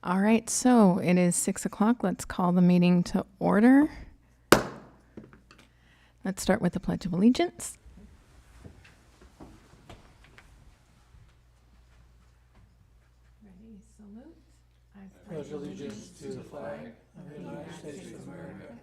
All right, so it is 6 o'clock. Let's call the meeting to order. Let's start with the Pledge of Allegiance. Ready, salute. I pledge allegiance to the flag of the United States of America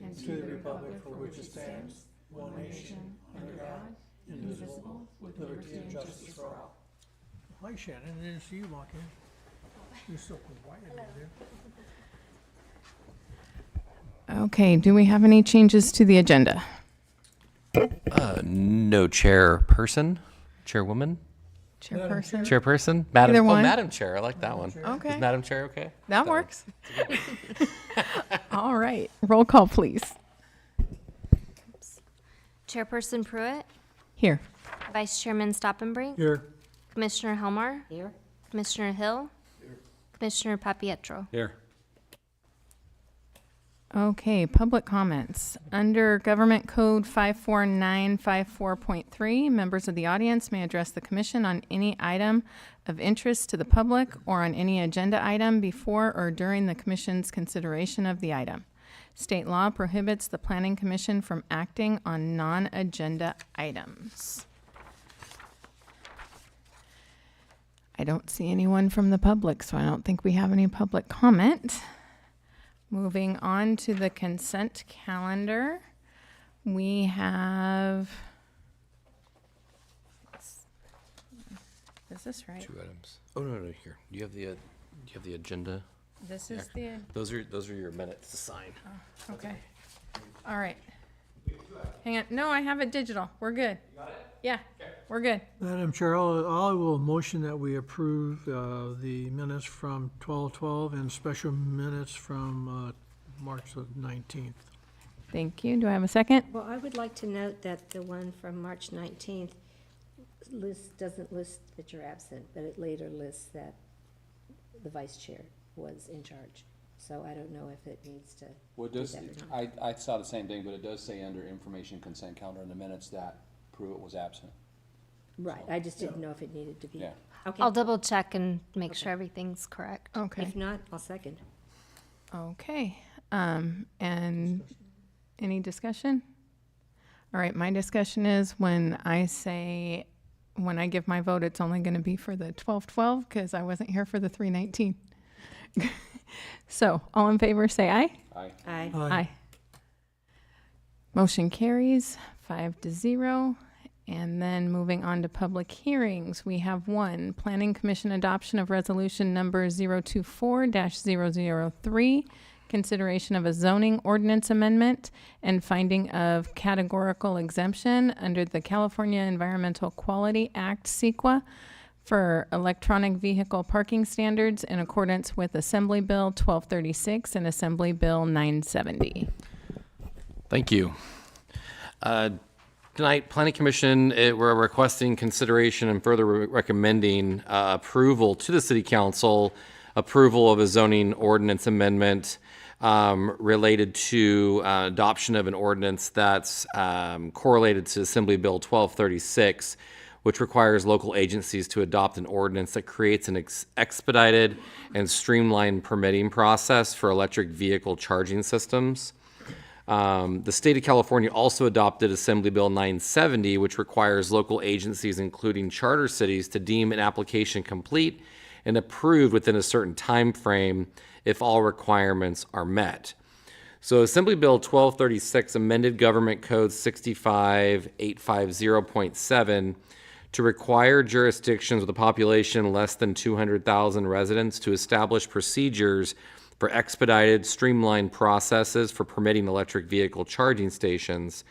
and to the republic for which it stands, one nation, under God, indivisible, with liberty and justice for all. Hi Shannon, I didn't see you walk in. You're so quiet over there. Okay, do we have any changes to the agenda? No chairperson, chairwoman, Chairperson? chairperson, madam. Either one. Madam Chair. I like that one. Okay. Is Madam Chair okay? That works. All right, roll call, please. Chairperson Pruitt, Here. Vice Chairman Stoppenbrink, Here. Commissioner Helmar, Here. Commissioner Hill, Commissioner Papietro. Here. Okay, public comments. Under Government Code 54954.3, members of the audience may address the commission on any item of interest to the public or on any agenda item before or during the commission's consideration of the item. State law prohibits the Planning Commission from acting on non-agenda items. I don't see anyone from the public, so I don't think we have any public comment. Moving on to the consent calendar, we have, is this right? 2 items. Oh no, here. Do you have the agenda? This is the, Those are your minutes to sign. okay. All right. Hang on, no, I have it digital, we're good. You got it? Yeah, we're good. Madam Chair, I will motion that we approve the minutes from 12/12 and special minutes from March 19th. Thank you, do I have a second? Well, I would like to note that the one from March 19th doesn't list that you're absent, but it later lists that the vice chair was in charge. So I don't know if it needs to Well, it do does, that or not. I saw the same thing, but it does say under information consent calendar in the minutes that Pruitt was absent. Right, I just didn't know if it needed to be. Yeah. Okay, I'll double check and make sure everything's correct. Okay, if not, I'll second. okay, and any discussion? All right, my discussion is when I give my vote, it's only gonna be for the 12/12, because I wasn't here for the 3/19. So, all in favor, say aye. Aye. Aye. Aye. Motion carries 5-0. And then moving on to public hearings, we have one, Planning Commission adoption of resolution number 024-003, consideration of a zoning ordinance amendment and finding of categorical exemption under the California Environmental Quality Act, CEQA, for electronic vehicle parking standards in accordance with Assembly Bill 1236 and Assembly Bill 970. Thank you. Tonight, Planning Commission, we're requesting consideration and further recommending approval to the City Council, approval of a zoning ordinance amendment related to adoption of an ordinance that's correlated to Assembly Bill 1236, which requires local agencies to adopt an ordinance that creates an expedited and streamlined permitting process for electric vehicle charging systems. The state of California also adopted Assembly Bill 970, which requires local agencies, including charter cities, to deem an application complete and approved within a certain time frame if all requirements are met. So Assembly Bill 1236 amended Government Code 65850.7 to require jurisdictions with a population less than 200,000 residents to establish procedures for expedited, streamlined processes for permitting electric vehicle charging stations.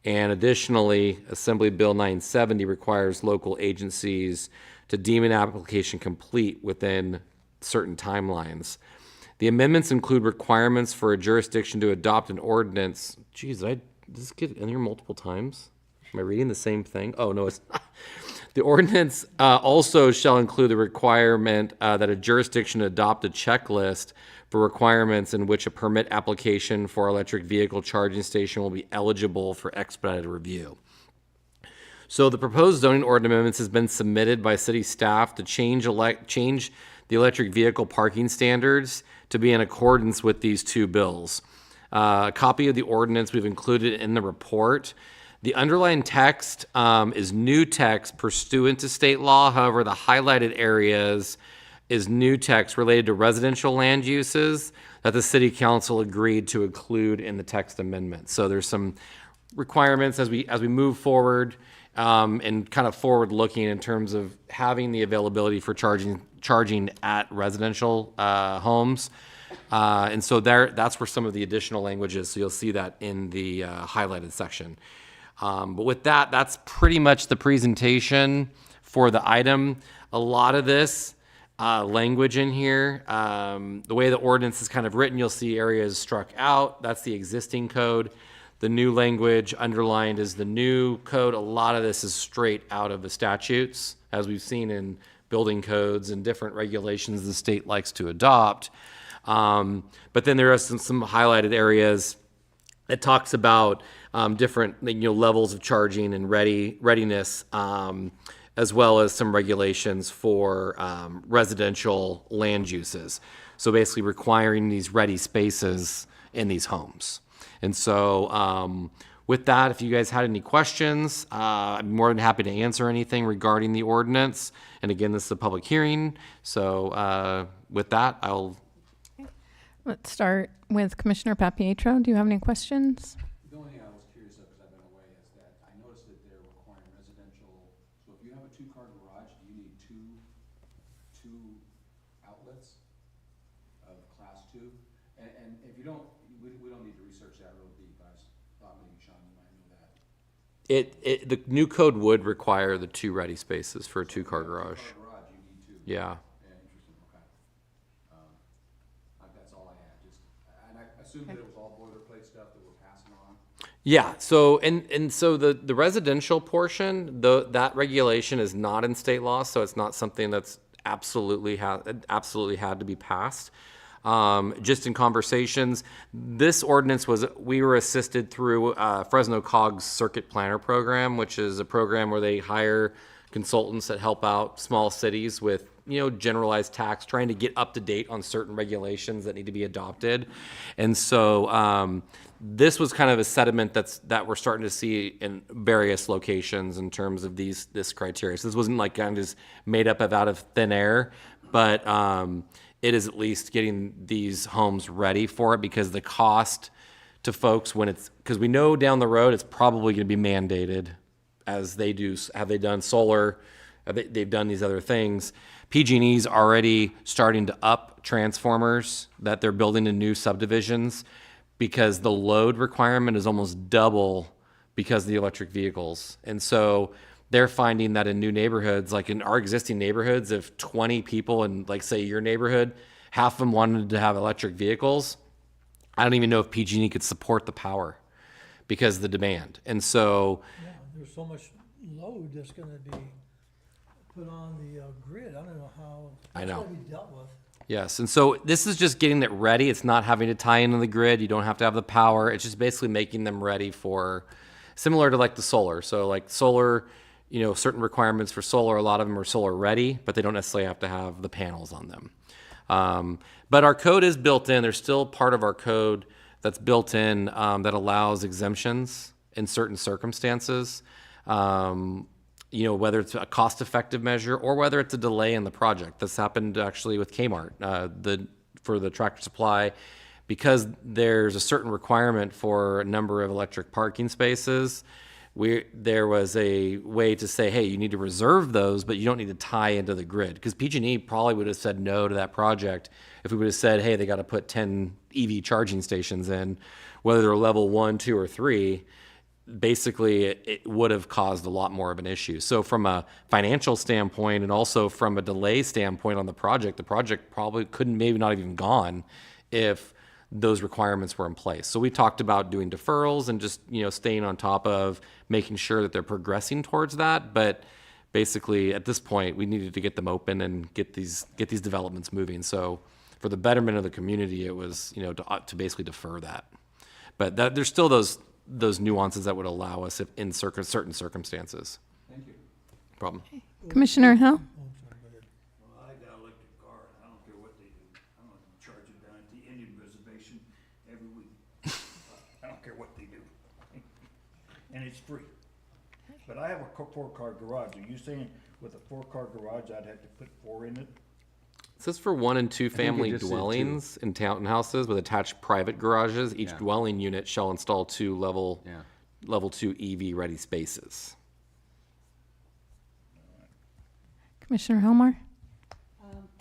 And additionally, Assembly Bill 970 requires local agencies to deem an application complete within certain timelines. The amendments include requirements for a jurisdiction to adopt an ordinance. Geez, did this get in here multiple times? Am I reading the same thing? Oh, no, it's not. The ordinance also shall include the requirement that a jurisdiction adopt a checklist for requirements in which a permit application for electric vehicle charging station will be eligible for expedited review. So the proposed zoning ordinance amendments has been submitted by city staff to change the the electric vehicle parking standards to be in accordance with these two bills. A copy of the ordinance we've included in the report. The underlying text is new text pursuant to state law. However, the highlighted areas is new text related to residential land uses that the city council agreed to include in the text amendment. So there's some requirements as we move forward and kind of forward looking in terms of having the availability for charging at residential homes. And so that's where some of the additional language is. So you'll see that in the highlighted section. But with that, that's pretty much the presentation for the item. A lot of this language in here, the way the ordinance is kind of written, you'll see areas struck out. That's the existing code. The new language underlined is the new code. A lot of this is straight out of the statutes, as we've seen in building codes and different regulations the state likes to adopt. But then there are some highlighted areas. It talks about different levels of charging and readiness, as well as some regulations for residential land uses. So basically requiring these ready spaces in these homes. And so with that, if you guys had any questions, I'm more than happy to answer anything regarding the ordinance. And again, this is a public hearing. So with that, Let's start with Commissioner Papietro. Do you have any questions? The only thing I was curious of, because I've been away, is that I noticed that they're requiring residential, so if you have a two-car garage, do you need two outlets of class 2? And if you don't, we don't need to research that real deep, but I thought maybe Sean, you might know that. The new code would require the 2 ready spaces for a 2-car garage. Two-car garage, you need 2. Yeah. Yeah, interesting, okay. That's all I had, and I assumed that it was all boilerplate stuff that we're passing on. Yeah, so and so the residential portion, that regulation is not in state law, so it's not something that's absolutely had to be passed. Just in conversations, this ordinance we were assisted through Fresno COG's Circuit Planner program, which is a program where they hire consultants that help out small cities with generalized tax, trying to get up to date on certain regulations that need to be adopted. And so this was kind of a sediment that we're starting to see in various locations in terms of this criteria. So this wasn't like kind of just made up out of thin air, but it is at least getting these homes ready for it, because the cost to folks because we know down the road it's probably going to be mandated, as they do. Have they done solar? They've done these other things. PG&E's already starting to up transformers that they're building in new subdivisions, because the load requirement is almost double because of the electric vehicles. And so they're finding that in new neighborhoods, like in our existing neighborhoods, if 20 people in, like, say, your neighborhood, half of them wanted to have electric vehicles, I don't even know if PG&E could support the power because of the demand. And so Yeah, there's so much load that's gonna be put on the grid. I don't know how. I know. It's gotta be dealt with. yes, and so this is just getting it ready. It's not having to tie into the grid. You don't have to have the power. It's just basically making them ready for, similar to like the solar. So like solar, certain requirements for solar, a lot of them are solar ready, but they don't necessarily have to have the panels on them. But our code is built in. There's still part of our code that's built in that allows exemptions in certain circumstances. Whether it's a cost-effective measure or whether it's a delay in the project. This happened actually with Kmart, for the Tractor Supply, because there's a certain requirement for a number of electric parking spaces. There was a way to say, hey, you need to reserve those, but you don't need to tie into the grid. Because PG&E probably would have said no to that project if we would have said, hey, they got to put 10 EV charging stations in, whether they're level 1, 2, or 3. Basically, it would have caused a lot more of an issue. So from a financial standpoint, and also from a delay standpoint on the project probably couldn't, maybe not even gone if those requirements were in place. So we talked about doing deferrals and just, staying on top of making sure that they're progressing towards that. But basically at this point, we needed to get them open and get these developments moving. So for the betterment of the community, it was, to basically defer that. But there's still those nuances that would allow us in certain circumstances. Thank you. Problem. Commissioner Hill? Oh, I'm sorry, go ahead. Well, I got an electric car, and I and it's free. But I have a 4-car garage. Are you saying with a 4-car garage, I'd have to put 4 in it? This is for 1 and 2 it family just said two. dwellings in townhouses with attached private garages. Each Yeah. dwelling unit shall install 2 Yeah. level 2 EV ready spaces. Commissioner Helmer?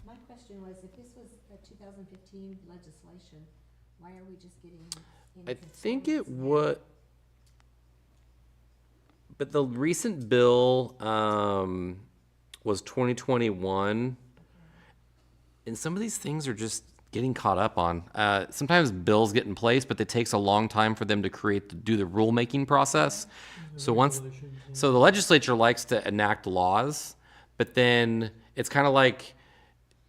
My question was, if this was a 2015 legislation, why are we just getting in I think it conformance now? would, but the recent bill was 2021, and some of these things are just getting caught up on. Sometimes bills get in place, but it takes a long time for them to do the rulemaking process. So so the legislature likes to enact laws, but then it's kind of like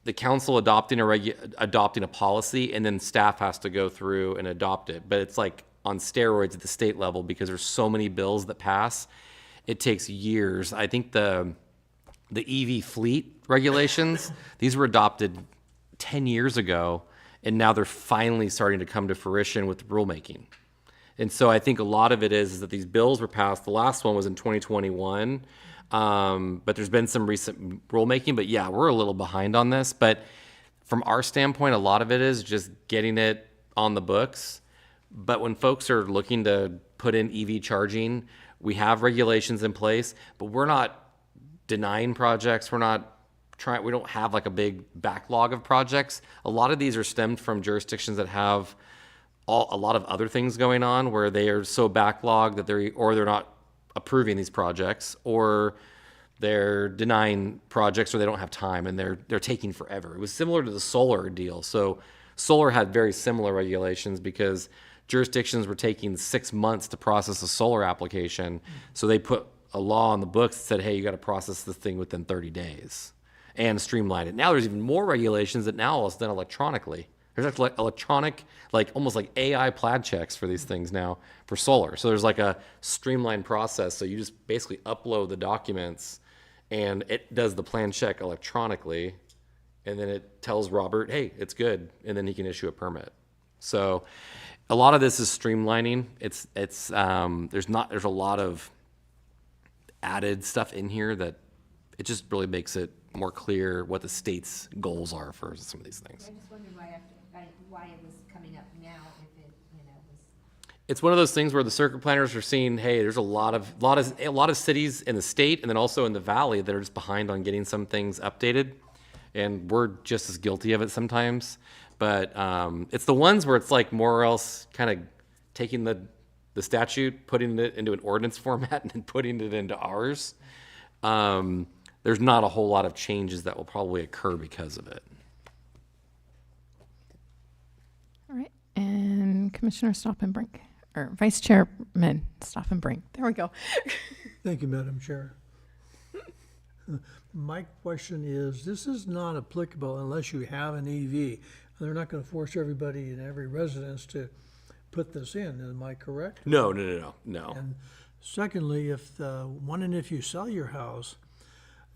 the council adopting a policy, and then staff has to go through and adopt it. But it's like on steroids at the state level because there's so many bills that pass. It takes years. I think the EV fleet regulations, these were adopted 10 years ago, and now they're finally starting to come to fruition with rulemaking. And so I think a lot of it is that these bills were passed. The last one was in 2021. But there's been some recent rulemaking, but yeah, we're a little behind on this. But from our standpoint, a lot of it is just getting it on the books. But when folks are looking to put in EV charging, we have regulations in place, but we're not denying projects. We don't have like a big backlog of projects. A lot of these are stemmed from jurisdictions that have a lot of other things going on where they are so backlogged that they're not approving these projects, or they're denying projects, or they don't have time and they're taking forever. It was similar to the solar deal. So solar had very similar regulations because jurisdictions were taking 6 months to process a solar application. So they put a law on the books that said, hey, you got to process this thing within 30 days and streamline it. Now there's even more regulations that now it's done electronically. There's actually like electronic, like almost like AI plaid checks for these things now for solar. So there's like a streamlined process. So you just basically upload the documents and it does the plan check electronically. And then it tells Robert, hey, it's good. And then he can issue a permit. So a lot of this is streamlining. There's a lot of added stuff in here that it just really makes it more clear what the state's goals are for some of these things. I just wondered why it was coming up now, if it, was. It's one of those things where the circuit planners are seeing, hey, there's a lot of cities in the state and then also in the valley that are just behind on getting some things updated, and we're just as guilty of it sometimes. But it's the ones where it's like more or else kind of taking the statute, putting it into an ordinance format, and then putting it into ours. There's not a whole lot of changes that will probably occur because of it. All right, and Commissioner Stoppenbrink, or Vice Chairman Stoppenbrink. There we go. Thank you, Madam Chair. My question is, this is not applicable unless you have an EV. They're not gonna force everybody in every residence to put this in, am I correct? No. And secondly, if you sell your house,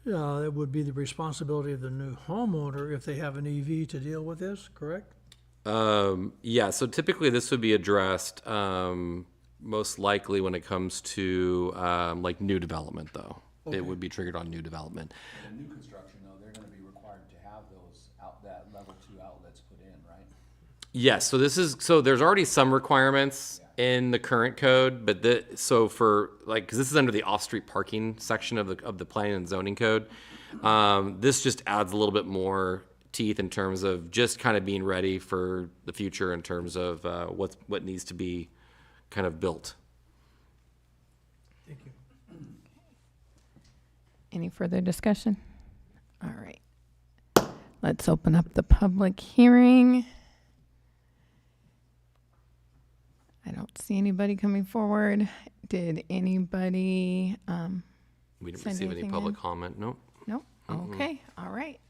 it would be the responsibility of the new homeowner, if they have an EV, to deal with this, correct? Yeah, so typically this would be addressed most likely when it comes to like new development, though. It would be triggered on new development. In new construction, though, they're gonna be required to have that level 2 outlets put in, right? Yes, so there's already some requirements in the current code, but because this is under the off-street parking section of the planning and zoning code, this just adds a little bit more teeth in terms of just kind of being ready for the future in terms of what needs to be kind of built. Thank you. Any further discussion? All right. Let's open up the public hearing. I don't see anybody coming forward. Did anybody, We didn't Send receive any anything public in? comment, nope. no? Okay, all right.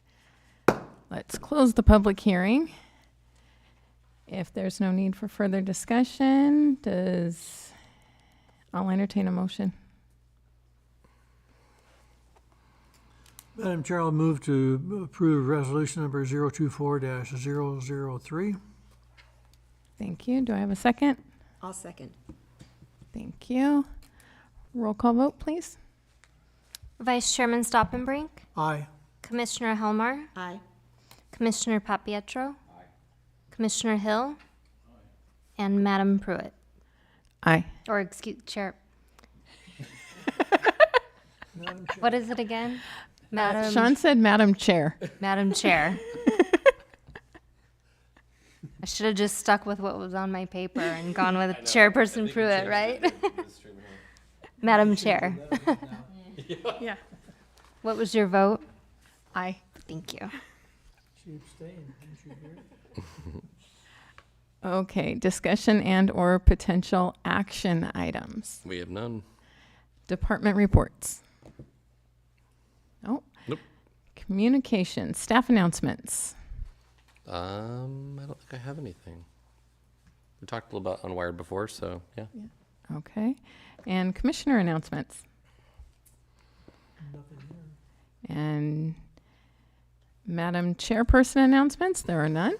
Let's close the public hearing. If there's no need for further discussion, I'll entertain a motion. Madam Chair, I'll move to approve resolution number 024-003. Thank you. Do I have a second? I'll second. Thank you. Roll call vote, please. Vice Chairman Stoppenbrink, Aye. Commissioner Helmar, Aye. Commissioner Papietro, Commissioner Hill, and Madam Pruitt, Aye. or excuse, Chair, Madam Chair. what is it again? Madam, Sean said Madam Chair. Madam Chair. I should have just stuck with what was on my paper and gone with Chairperson Pruitt, right? Madam Chair. Yeah. What was your vote? Aye. Thank you. She abstained, didn't you hear? Okay, discussion and/or potential action items. We have none. Department reports. No. Nope. Communication, staff announcements. I don't think I have anything. We talked a little about Unwired before, so yeah. Okay. And commissioner announcements. Nothing here. And Madam Chairperson announcements, there are none.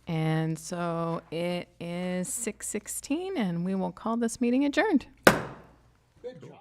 And so it is 6:16 and we will call this meeting adjourned. Good job.